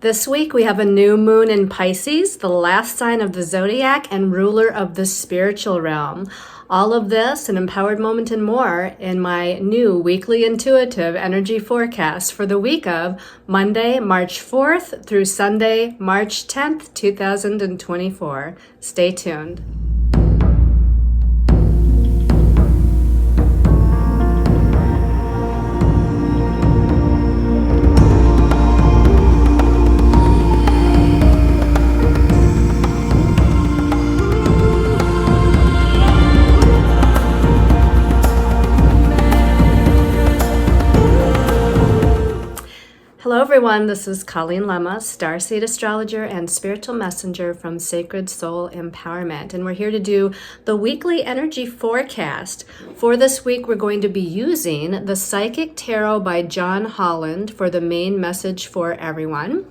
This week we have a new moon in Pisces, the last sign of the zodiac and ruler of the spiritual realm. All of this, an empowered moment and more in my new weekly intuitive energy forecast for the week of Monday, March 4th through Sunday, March 10th, 2024. Stay tuned. Hello everyone, this is Colleen Lemma, starseed astrologer and spiritual messenger from Sacred Soul Empowerment. And we're here to do the weekly energy forecast. For this week, we're going to be using the Psychic Tarot by John Holland for the main message for everyone.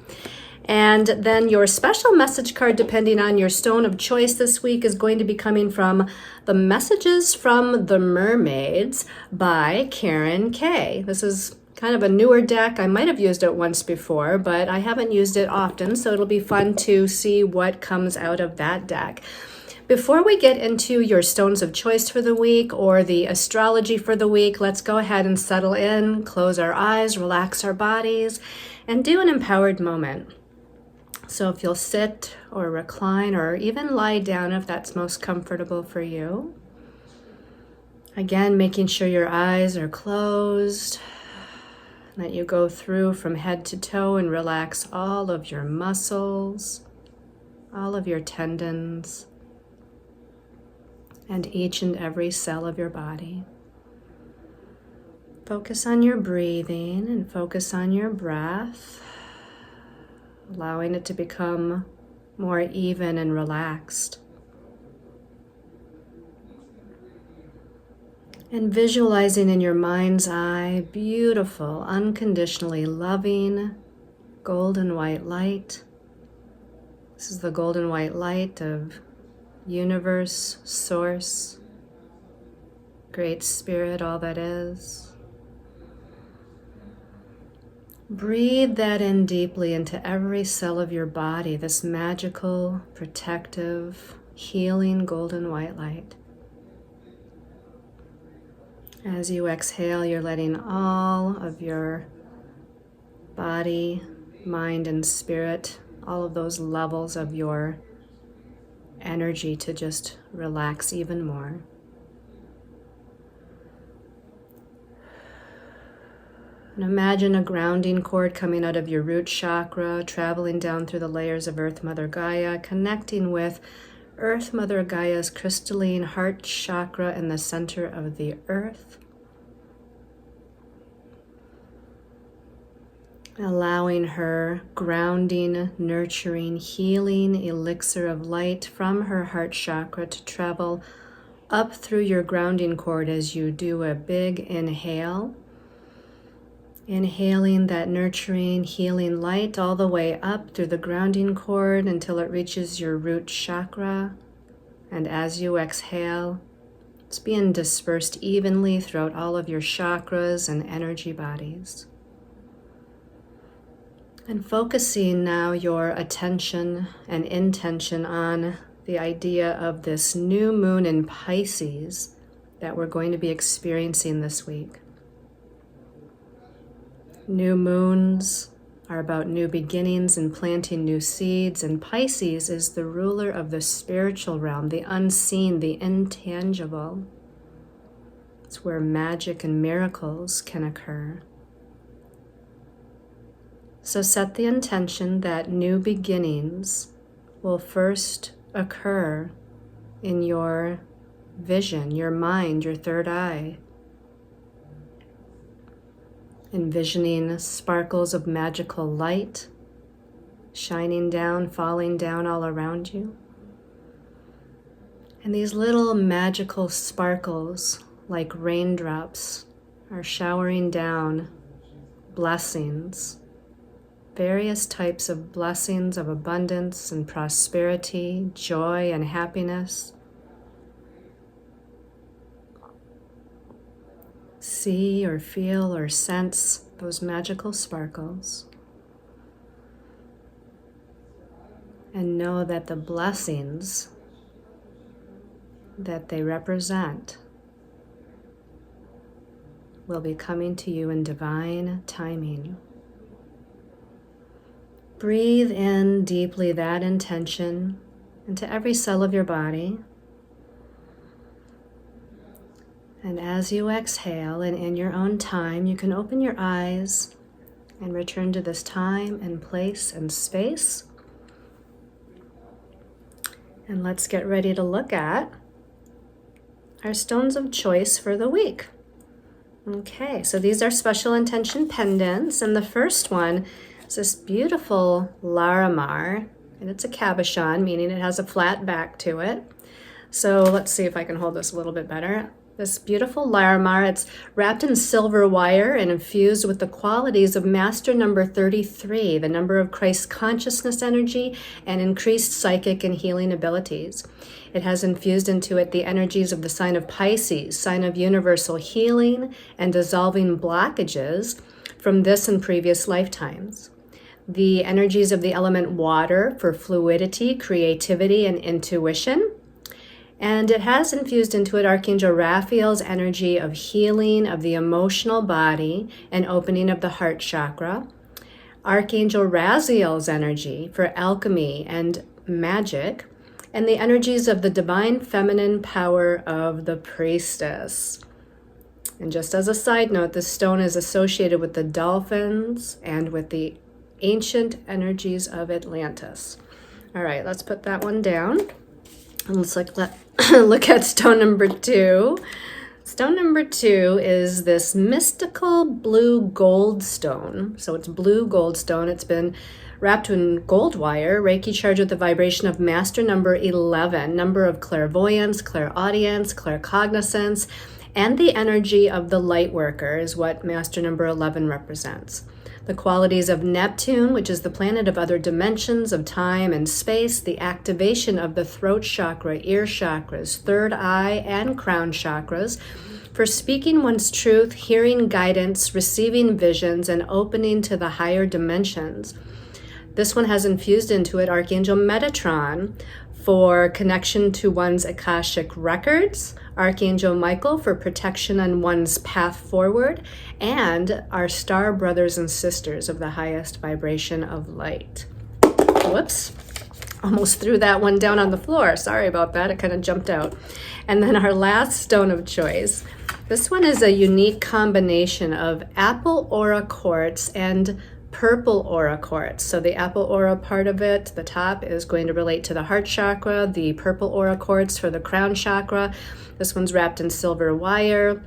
And then your special message card, depending on your stone of choice this week, is going to be coming from the Messages from the Mermaids by Karen K. This is kind of a newer deck. I might have used it once before, but I haven't used it often, so it'll be fun to see what comes out of that deck. Before we get into your stones of choice for the week or the astrology for the week, let's go ahead and settle in, close our eyes, relax our bodies, and do an empowered moment. So if you'll sit or recline or even lie down if that's most comfortable for you. Again, making sure your eyes are closed. That you go through from head to toe and relax all of your muscles, all of your tendons, and each and every cell of your body. Focus on your breathing and focus on your breath, allowing it to become more even and relaxed. And visualizing in your mind's eye beautiful, unconditionally loving golden white light. This is the golden white light of universe, source, great spirit, all that is. Breathe that in deeply into every cell of your body, this magical, protective, healing golden white light. As you exhale, you're letting all of your body, mind, and spirit, all of those levels of your energy to just relax even more. And imagine a grounding cord coming out of your root chakra, traveling down through the layers of Earth Mother Gaia, connecting with Earth Mother Gaia's crystalline heart chakra in the center of the earth. Allowing her grounding, nurturing, healing elixir of light from her heart chakra to travel up through your grounding cord as you do a big inhale. Inhaling that nurturing, healing light all the way up through the grounding cord until it reaches your root chakra. And as you exhale, it's being dispersed evenly throughout all of your chakras and energy bodies. And focusing now your attention and intention on the idea of this new moon in Pisces that we're going to be experiencing this week. New moons are about new beginnings and planting new seeds, and Pisces is the ruler of the spiritual realm, the unseen, the intangible. It's where magic and miracles can occur. So set the intention that new beginnings will first occur in your vision, your mind, your third eye. Envisioning sparkles of magical light shining down, falling down all around you. And these little magical sparkles, like raindrops, are showering down blessings, various types of blessings of abundance and prosperity, joy and happiness. See or feel or sense those magical sparkles. and know that the blessings that they represent will be coming to you in divine timing. Breathe in deeply that intention into every cell of your body. And as you exhale and in your own time, you can open your eyes and return to this time and place and space. And let's get ready to look at our stones of choice for the week. Okay, so these are special intention pendants, and the first one is this beautiful Larimar, and it's a cabochon, meaning it has a flat back to it. So let's see if I can hold this a little bit better. This beautiful Larimar, it's wrapped in silver wire and infused with the qualities of Master number 33, the number of Christ consciousness energy and increased psychic and healing abilities. It has infused into it the energies of the sign of Pisces, sign of universal healing and dissolving blockages from this and previous lifetimes. The energies of the element water for fluidity, creativity, and intuition. And it has infused into it Archangel Raphael's energy of healing of the emotional body and opening of the heart chakra. Archangel Raziel's energy for alchemy and magic. And the energies of the divine feminine power of the priestess. And just as a side note, this stone is associated with the dolphins and with the ancient energies of Atlantis. All right, let's put that one down. And let's look at stone number 2. Stone number 2 is this mystical blue gold stone. So it's blue gold stone. It's been wrapped in gold wire, Reiki charged with the vibration of Master number 11, number of clairvoyance, clairaudience, claircognizance, and the energy of the light worker is what Master number 11 represents. The qualities of Neptune, which is the planet of other dimensions of time and space, the activation of the throat chakra, ear chakras, third eye, and crown chakras, for speaking one's truth, hearing guidance, receiving visions, and opening to the higher dimensions. This one has infused into it Archangel Metatron for connection to one's Akashic records, Archangel Michael for protection on one's path forward, and our star brothers and sisters of the highest vibration of light. Whoops, almost threw that one down on the floor. Sorry about that, it kind of jumped out. And then our last stone of choice. This one is a unique combination of apple aura quartz and purple aura quartz. So the apple aura part of it, the top, is going to relate to the heart chakra, the purple aura quartz for the crown chakra. This one's wrapped in silver wire.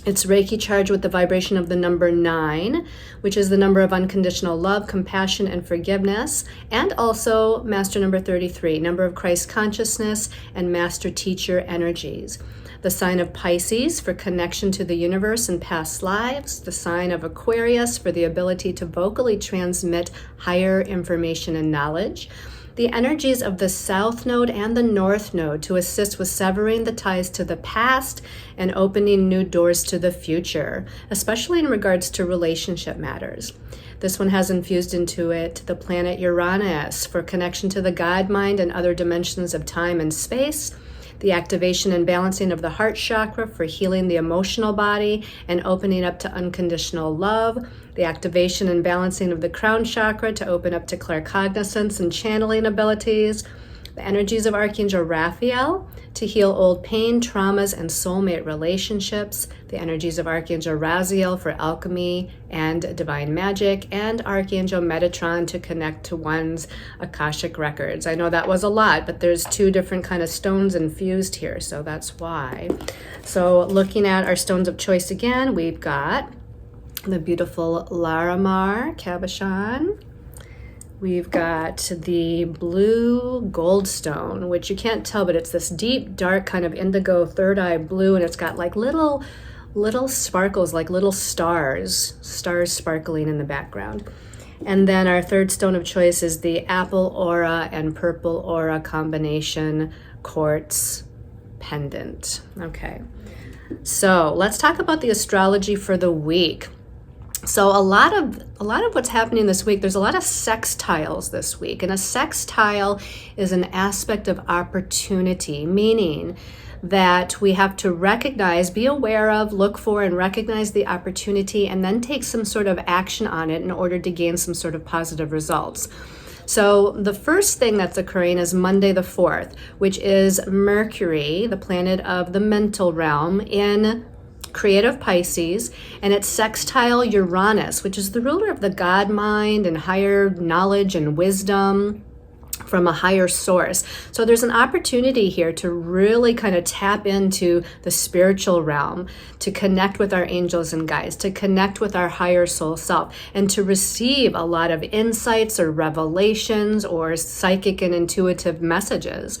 It's Reiki charged with the vibration of the number 9, which is the number of unconditional love, compassion, and forgiveness, and also Master number 33, number of Christ consciousness and Master teacher energies. The sign of Pisces for connection to the universe and past lives, the sign of Aquarius for the ability to vocally transmit higher information and knowledge, the energies of the South Node and the North Node to assist with severing the ties to the past and opening new doors to the future, especially in regards to relationship matters. This one has infused into it the planet Uranus for connection to the God mind and other dimensions of time and space, the activation and balancing of the heart chakra for healing the emotional body and opening up to unconditional love, the activation and balancing of the crown chakra to open up to claircognizance and channeling abilities, the energies of Archangel Raphael to heal old pain, traumas, and soulmate relationships, the energies of Archangel Raziel for alchemy and divine magic, and Archangel Metatron to connect to one's Akashic records. I know that was a lot, but there's 2 different kind of stones infused here, so that's why. So looking at our stones of choice again, we've got the beautiful Larimar cabochon. We've got the blue gold stone, which you can't tell, but it's this deep, dark kind of indigo third eye blue, and it's got like little sparkles, like little stars sparkling in the background. And then our third stone of choice is the apple aura and purple aura combination quartz pendant. Okay, so let's talk about the astrology for the week. So a lot of what's happening this week, there's a lot of sextiles this week. And a sextile is an aspect of opportunity, meaning that we have to recognize, be aware of, look for, and recognize the opportunity, and then take some sort of action on it in order to gain some sort of positive results. So the first thing that's occurring is Monday the 4th, which is Mercury, the planet of the mental realm, in creative Pisces, and it's sextile Uranus, which is the ruler of the God mind and higher knowledge and wisdom from a higher source. So there's an opportunity here to really kind of tap into the spiritual realm, to connect with our angels and guides, to connect with our higher soul self, and to receive a lot of insights or revelations or psychic and intuitive messages.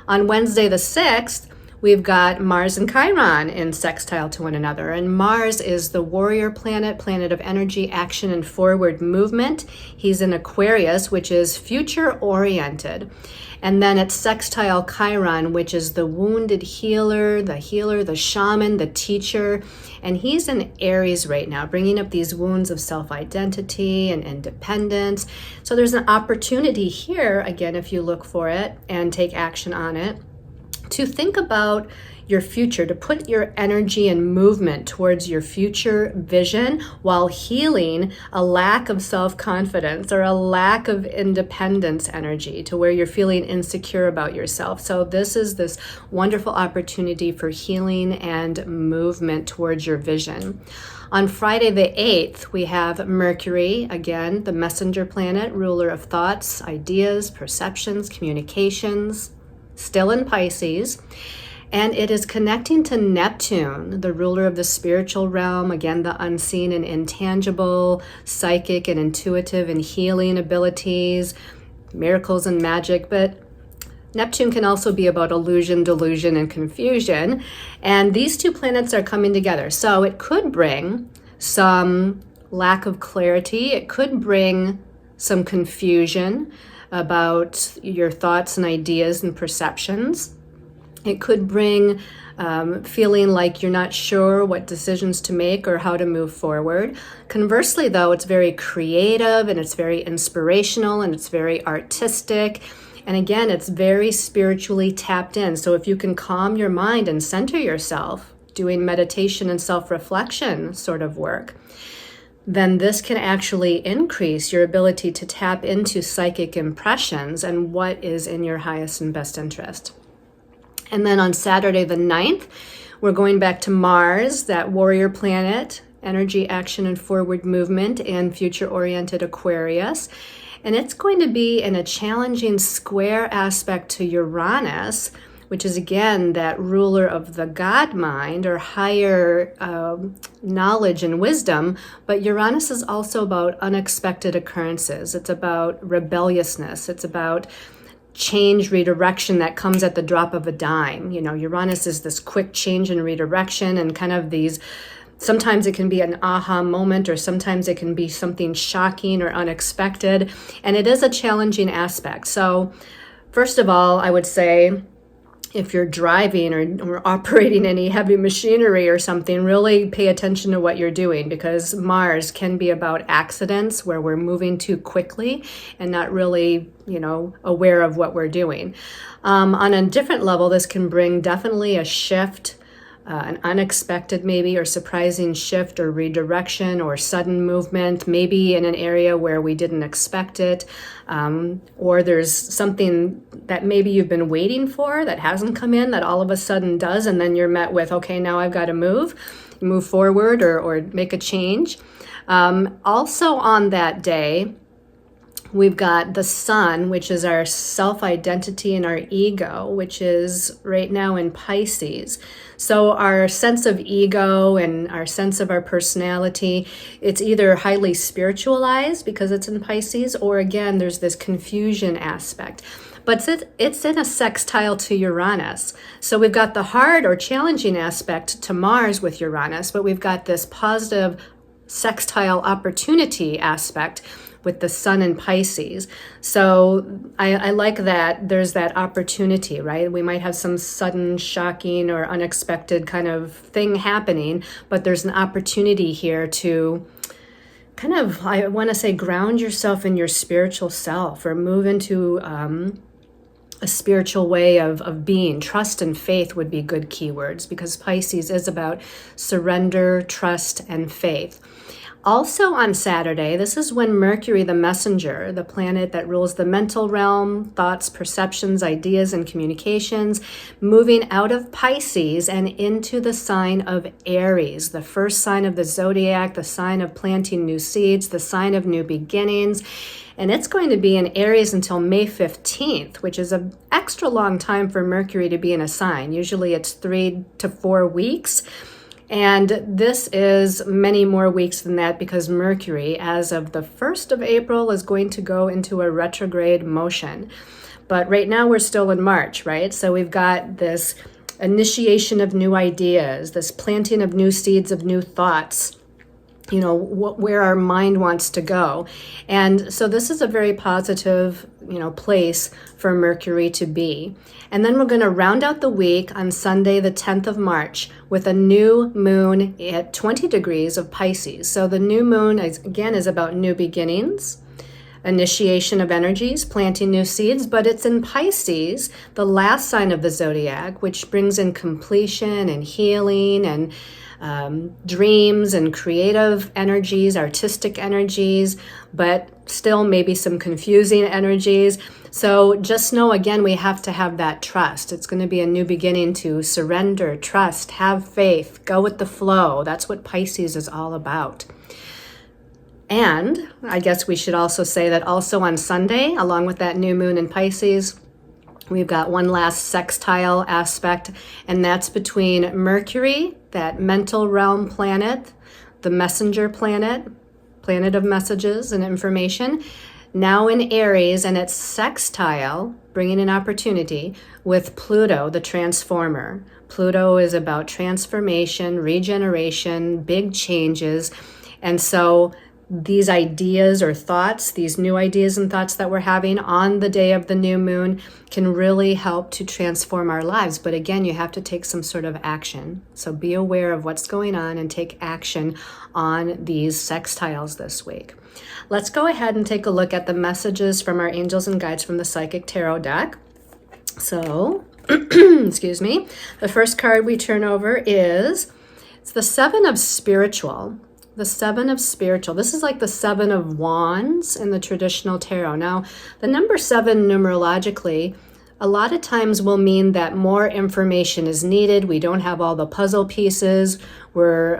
On Wednesday the 6th, we've got Mars and Chiron in sextile to one another. And Mars is the warrior planet, planet of energy, action, and forward movement. He's in Aquarius, which is future-oriented. And then it's sextile Chiron, which is the wounded healer, the shaman, the teacher. And he's in Aries right now, bringing up these wounds of self-identity and independence. So there's an opportunity here, again, if you look for it and take action on it, to think about your future, to put your energy and movement towards your future vision while healing a lack of self-confidence or a lack of independence energy to where you're feeling insecure about yourself. So this is this wonderful opportunity for healing and movement towards your vision. On Friday the 8th, we have Mercury, again, the messenger planet, ruler of thoughts, ideas, perceptions, communications, still in Pisces, and it is connecting to Neptune, the ruler of the spiritual realm, again, the unseen and intangible, psychic and intuitive and healing abilities, miracles and magic. But Neptune can also be about illusion, delusion, and confusion, and these two planets are coming together. So it could bring some lack of clarity, it could bring some confusion about your thoughts and ideas and perceptions. It could bring feeling like you're not sure what decisions to make or how to move forward. Conversely, though, it's very creative and it's very inspirational and it's very artistic. And again, it's very spiritually tapped in. So if you can calm your mind and center yourself, doing meditation and self-reflection sort of work, then this can actually increase your ability to tap into psychic impressions and what is in your highest and best interest. And then on Saturday the 9th, we're going back to Mars, that warrior planet, energy, action, and forward movement, and future-oriented Aquarius. And it's going to be in a challenging square aspect to Uranus, which is, again, that ruler of the God mind or higher knowledge and wisdom. But Uranus is also about unexpected occurrences. It's about rebelliousness. It's about change, redirection that comes at the drop of a dime. You know, Uranus is this quick change and redirection and kind of these, sometimes it can be an aha moment or sometimes it can be something shocking or unexpected. And it is a challenging aspect. So first of all, I would say, if you're driving or operating any heavy machinery or something, really pay attention to what you're doing, because Mars can be about accidents where we're moving too quickly and not really, aware of what we're doing. On a different level, this can bring definitely a shift, an unexpected maybe or surprising shift or redirection or sudden movement, maybe in an area where we didn't expect it, or there's something that maybe you've been waiting for that hasn't come in that all of a sudden does, and then you're met with, okay, now I've got to move forward or make a change. Also on that day, we've got the sun, which is our self-identity and our ego, which is right now in Pisces. So our sense of ego and our sense of our personality, it's either highly spiritualized because it's in Pisces, or again, there's this confusion aspect. But it's in a sextile to Uranus. So we've got the hard or challenging aspect to Mars with Uranus, but we've got this positive sextile opportunity aspect with the sun in Pisces. So I like that there's that opportunity, right? We might have some sudden, shocking, or unexpected kind of thing happening, but there's an opportunity here to kind of, I want to say, ground yourself in your spiritual self, or move into a spiritual way of being. Trust and faith would be good keywords, because Pisces is about surrender, trust, and faith. Also on Saturday, this is when Mercury, the messenger, the planet that rules the mental realm, thoughts, perceptions, ideas, and communications, moving out of Pisces and into the sign of Aries, the first sign of the zodiac, the sign of planting new seeds, the sign of new beginnings. And it's going to be in Aries until May 15th, which is an extra long time for Mercury to be in a sign. Usually it's 3 to 4 weeks. And this is many more weeks than that, because Mercury, as of the 1st of April, is going to go into a retrograde motion. But right now we're still in March, right? So we've got this initiation of new ideas, this planting of new seeds of new thoughts, where our mind wants to go. And so this is a very positive, place for Mercury to be. And then we're going to round out the week on Sunday, the 10th of March, with a new moon at 20 degrees of Pisces. So the new moon, is about new beginnings, initiation of energies, planting new seeds, but it's in Pisces, the last sign of the zodiac, which brings in completion and healing and dreams and creative energies, artistic energies, but still maybe some confusing energies. So just know, again, we have to have that trust. It's going to be a new beginning to surrender, trust, have faith, go with the flow. That's what Pisces is all about. And I guess we should also say that also on Sunday, along with that new moon in Pisces, we've got one last sextile aspect, and that's between Mercury, that mental realm planet, the messenger planet of messages and information, now in Aries, and it's sextile, bringing an opportunity, with Pluto, the transformer. Pluto is about transformation, regeneration, big changes, and so these ideas or thoughts, these new ideas and thoughts that we're having on the day of the new moon can really help to transform our lives. But again, you have to take some sort of action. So be aware of what's going on and take action on these sextiles this week. Let's go ahead and take a look at the messages from our angels and guides from the Psychic Tarot deck. So, excuse me, the first card we turn over it's the Seven of Spiritual. The Seven of Spiritual. This is like the Seven of Wands in the traditional tarot. Now, the number 7 numerologically, a lot of times will mean that more information is needed. We don't have all the puzzle pieces. We're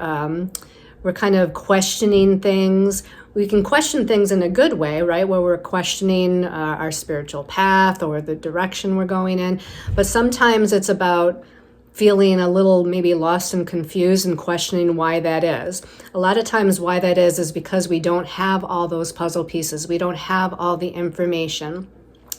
kind of questioning things. We can question things in a good way, right? Where we're questioning our spiritual path or the direction we're going in. But sometimes it's about feeling a little maybe lost and confused and questioning why that is. A lot of times why that is because we don't have all those puzzle pieces. We don't have all the information.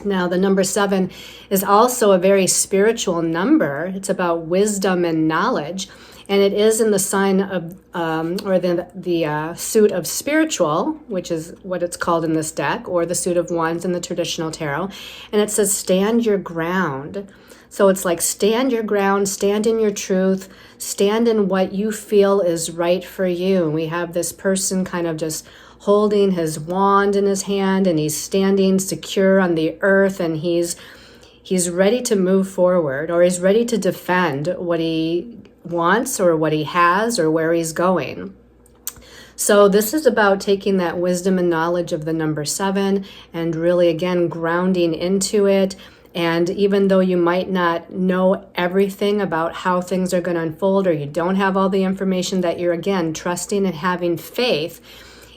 Now, the number 7 is also a very spiritual number. It's about wisdom and knowledge. And it is in the sign of, or the suit of spiritual, which is what it's called in this deck, or the suit of wands in the traditional tarot. And it says, stand your ground. So it's like stand your ground, stand in your truth, stand in what you feel is right for you. And we have this person kind of just holding his wand in his hand, and he's standing secure on the earth, and he's ready to move forward, or he's ready to defend what he wants or what he has or where he's going. So this is about taking that wisdom and knowledge of the number 7 and really, again, grounding into it. And even though you might not know everything about how things are going to unfold, or you don't have all the information, that you're, again, trusting and having faith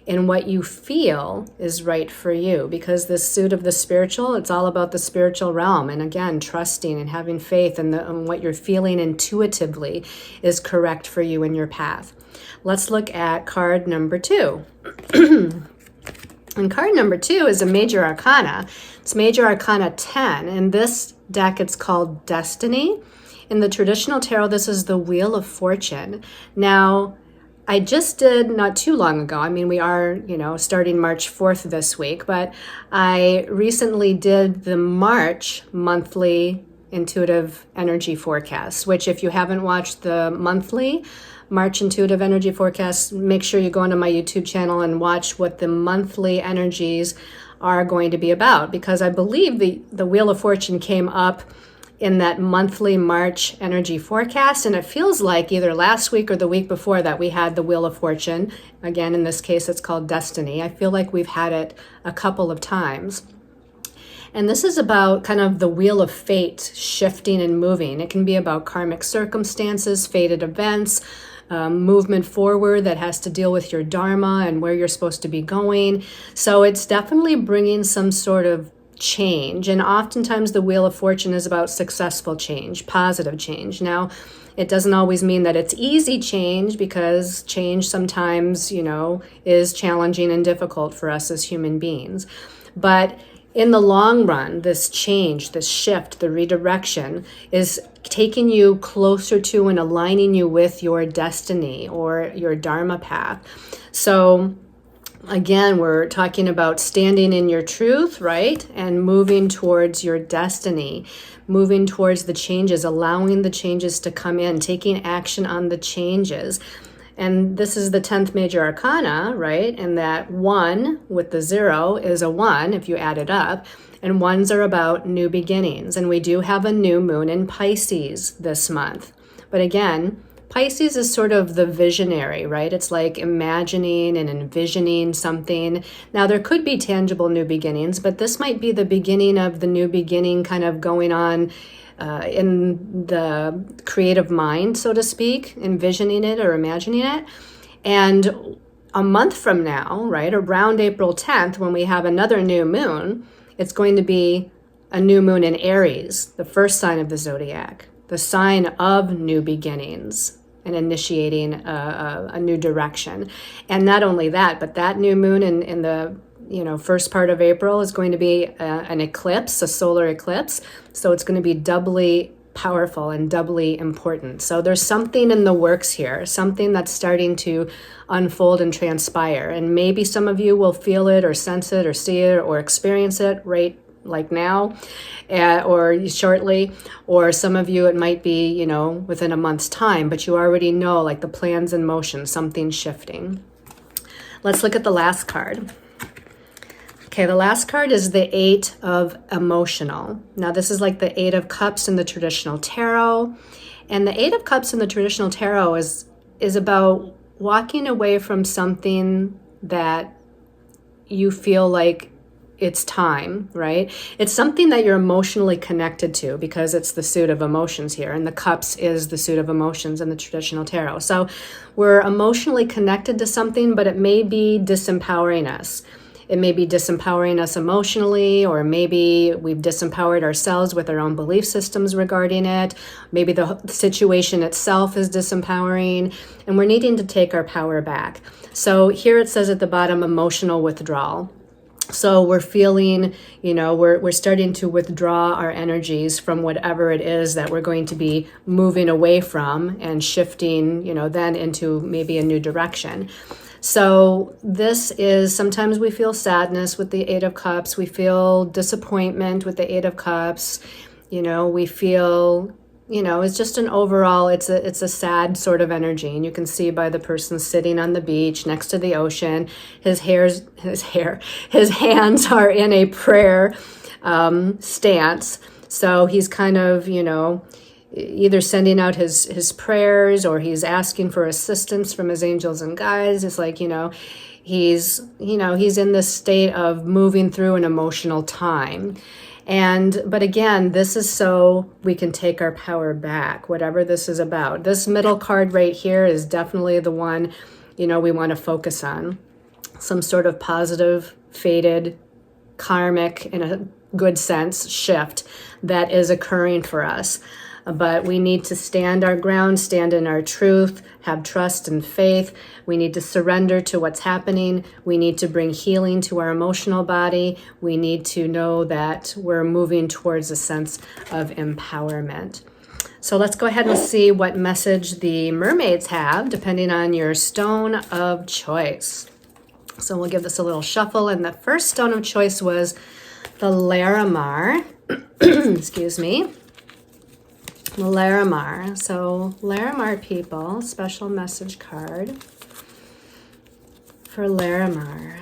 in what you feel is right for you. Because this suit of the spiritual, it's all about the spiritual realm. And again, trusting and having faith in what you're feeling intuitively is correct for you in your path. Let's look at card number 2. And card number 2 is a major arcana. It's major arcana 10. In this deck, it's called Destiny. In the traditional tarot, this is the Wheel of Fortune. Now, I just did not too long ago. I mean, we are, starting March 4th this week, but I recently did the March monthly intuitive energy forecasts, which if you haven't watched the monthly March intuitive energy forecast, make sure you go onto my YouTube channel and watch what the monthly energies are going to be about, because I believe the Wheel of Fortune came up in that monthly March energy forecast, and it feels like either last week or the week before that we had the Wheel of Fortune. Again, in this case, it's called Destiny. I feel like we've had it a couple of times. And this is about kind of the wheel of fate shifting and moving. It can be about karmic circumstances, fated events, movement forward that has to deal with your dharma and where you're supposed to be going. So it's definitely bringing some sort of change. And oftentimes the Wheel of Fortune is about successful change, positive change. Now, it doesn't always mean that it's easy change, because change sometimes, is challenging and difficult for us as human beings. But in the long run, this change, this shift, the redirection is taking you closer to and aligning you with your destiny or your dharma path. So again, we're talking about standing in your truth, right? And moving towards your destiny, moving towards the changes, allowing the changes to come in, taking action on the changes. And this is the 10th major arcana, right? And that 1 with the 0 is a 1 if you add it up. And 1s are about new beginnings. And we do have a new moon in Pisces this month. But again, Pisces is sort of the visionary, right? It's like imagining and envisioning something. Now, there could be tangible new beginnings, but this might be the beginning of the new beginning kind of going on in the creative mind, so to speak, envisioning it or imagining it. And a month from now, right, around April 10th, when we have another new moon, it's going to be a new moon in Aries, the first sign of the zodiac, the sign of new beginnings and initiating a new direction. And not only that, but that new moon in the first part of April is going to be an eclipse, a solar eclipse. So it's going to be doubly powerful and doubly important. So there's something in the works here, something that's starting to unfold and transpire. And maybe some of you will feel it or sense it or see it or experience it right like now or shortly. Or some of you, it might be, within a month's time, but you already know like the plan's in motion, something's shifting. Let's look at the last card. Okay, the last card is the 8 of emotional. Now, this is like the 8 of cups in the traditional tarot. And the 8 of cups in the traditional tarot is about walking away from something that you feel like it's time, right? It's something that you're emotionally connected to because it's the suit of emotions here. And the cups is the suit of emotions in the traditional tarot. So we're emotionally connected to something, but it may be disempowering us. It may be disempowering us emotionally, or maybe we've disempowered ourselves with our own belief systems regarding it. Maybe the situation itself is disempowering, and we're needing to take our power back. So here it says at the bottom, emotional withdrawal. So we're feeling, we're starting to withdraw our energies from whatever it is that we're going to be moving away from and shifting, then into maybe a new direction. So this is, sometimes we feel sadness with the 8 of cups. We feel disappointment with the 8 of cups. We feel, it's just an overall, it's a sad sort of energy. And you can see by the person sitting on the beach next to the ocean, his hands are in a prayer stance. So he's kind of, either sending out his prayers, or he's asking for assistance from his angels and guides. It's like, he's in this state of moving through an emotional time. But again, this is so we can take our power back, whatever this is about. This middle card right here is definitely the one, we want to focus on. Some sort of positive, fated, karmic, in a good sense, shift that is occurring for us. But we need to stand our ground, stand in our truth, have trust and faith. We need to surrender to what's happening. We need to bring healing to our emotional body. We need to know that we're moving towards a sense of empowerment. So let's go ahead and see what message the mermaids have, depending on your stone of choice. So we'll give this a little shuffle. And the first stone of choice was the Larimar. Excuse me. Larimar. So Larimar people, special message card for Larimar.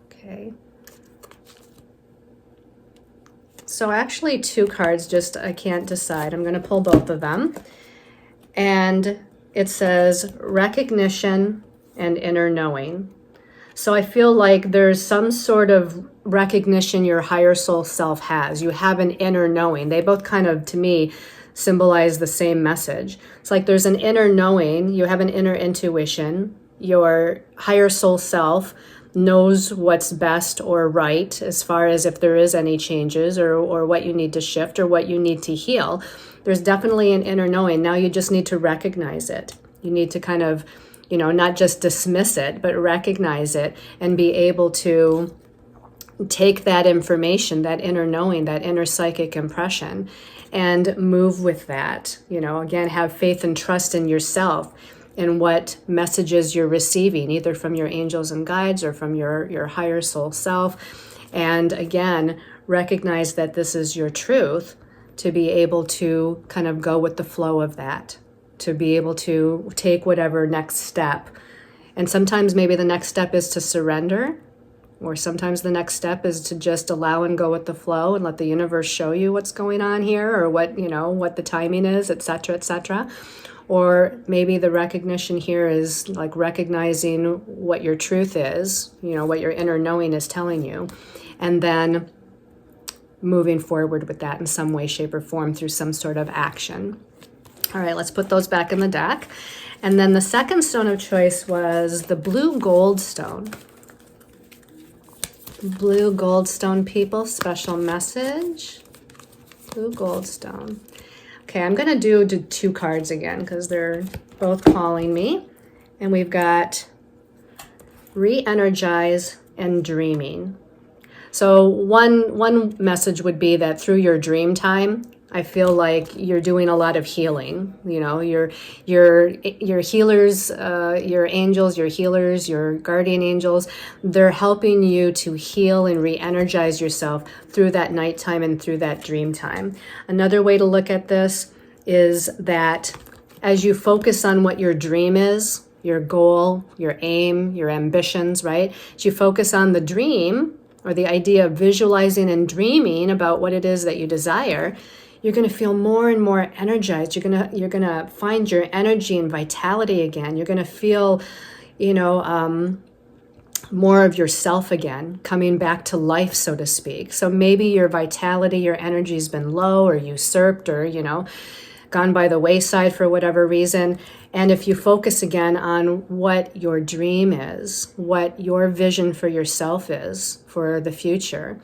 Okay. So actually 2 cards, just I can't decide. I'm going to pull both of them. And it says recognition and inner knowing. So I feel like there's some sort of recognition your higher soul self has. You have an inner knowing. They both kind of, to me, symbolize the same message. It's like there's an inner knowing. You have an inner intuition. Your higher soul self knows what's best or right as far as if there is any changes or what you need to shift or what you need to heal. There's definitely an inner knowing. Now you just need to recognize it. You need to kind of, not just dismiss it, but recognize it and be able to take that information, that inner knowing, that inner psychic impression, and move with that. Again, have faith and trust in yourself, in what messages you're receiving, either from your angels and guides or from your higher soul self. And again, recognize that this is your truth, to be able to kind of go with the flow of that, to be able to take whatever next step. And sometimes maybe the next step is to surrender, or sometimes the next step is to just allow and go with the flow and let the universe show you what's going on here, or what the timing is, etc., etc. Or maybe the recognition here is like recognizing what your truth is, what your inner knowing is telling you, and then moving forward with that in some way, shape, or form through some sort of action. All right, let's put those back in the deck. And then the second stone of choice was the blue gold stone. Blue gold stone people, special message. Blue gold stone. Okay, I'm going to do 2 cards again because they're both calling me. And we've got re-energize and dreaming. So one message would be that through your dream time, I feel like you're doing a lot of healing. Your healers, your angels, your healers, your guardian angels, they're helping you to heal and re-energize yourself through that nighttime and through that dream time. Another way to look at this is that as you focus on what your dream is, your goal, your aim, your ambitions, right? As you focus on the dream, or the idea of visualizing and dreaming about what it is that you desire, you're going to feel more and more energized. You're going to find your energy and vitality again. You're going to feel, more of yourself again, coming back to life, so to speak. So maybe your vitality, your energy has been low or usurped or, gone by the wayside for whatever reason. And if you focus again on what your dream is, what your vision for yourself is for the future,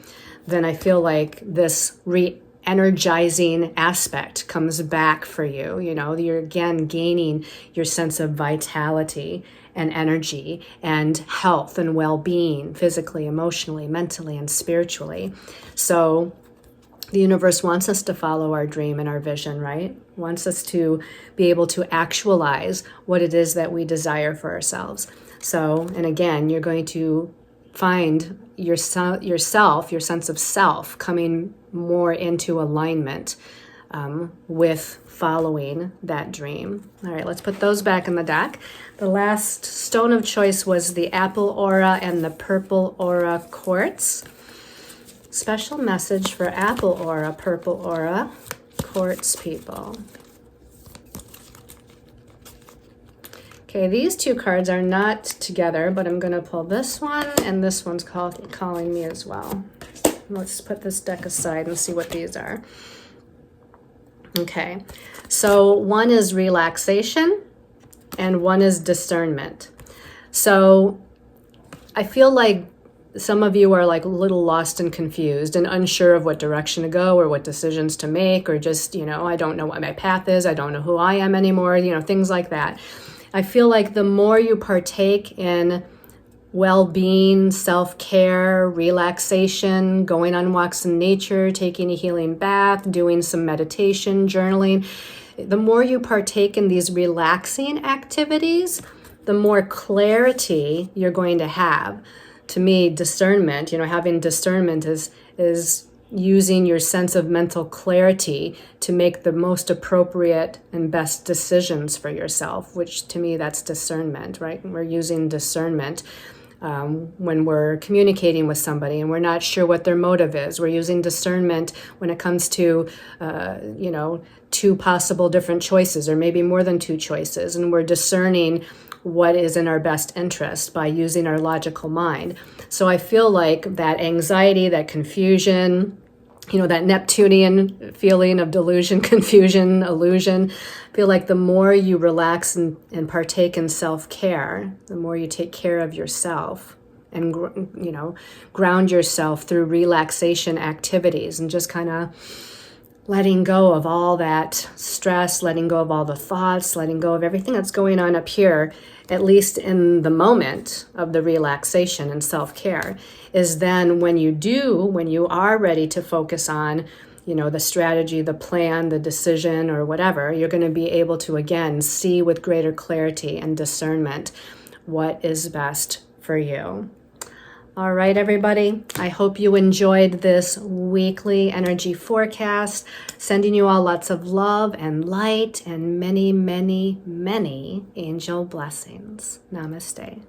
then I feel like this re-energizing aspect comes back for you. You're again gaining your sense of vitality and energy and health and well-being, physically, emotionally, mentally, and spiritually. So the universe wants us to follow our dream and our vision, right? Wants us to be able to actualize what it is that we desire for ourselves. So, and again, you're going to find yourself, your sense of self, coming more into alignment with following that dream. All right, let's put those back in the deck. The last stone of choice was the apple aura and the purple aura quartz. Special message for apple aura, purple aura, quartz people. Okay, these 2 cards are not together, but I'm going to pull this one, and this one's calling me as well. Let's put this deck aside and see what these are. Okay, so one is relaxation, and one is discernment. So I feel like some of you are like a little lost and confused and unsure of what direction to go or what decisions to make, or just, I don't know what my path is. I don't know who I am anymore, things like that. I feel like the more you partake in well-being, self-care, relaxation, going on walks in nature, taking a healing bath, doing some meditation, journaling, the more you partake in these relaxing activities, the more clarity you're going to have. To me, discernment, having discernment is using your sense of mental clarity to make the most appropriate and best decisions for yourself, which to me, that's discernment, right? We're using discernment when we're communicating with somebody and we're not sure what their motive is. We're using discernment when it comes to, two possible different choices, or maybe more than two choices, and we're discerning what is in our best interest by using our logical mind. So I feel like that anxiety, that confusion, that Neptunian feeling of delusion, confusion, illusion, I feel like the more you relax and partake in self-care, the more you take care of yourself and, ground yourself through relaxation activities and just kind of letting go of all that stress, letting go of all the thoughts, letting go of everything that's going on up here, at least in the moment of the relaxation and self-care, is then when you are ready to focus on, the strategy, the plan, the decision, or whatever, you're going to be able to, again, see with greater clarity and discernment what is best for you. All right, everybody. I hope you enjoyed this weekly energy forecast. Sending you all lots of love and light and many, many, many angel blessings. Namaste.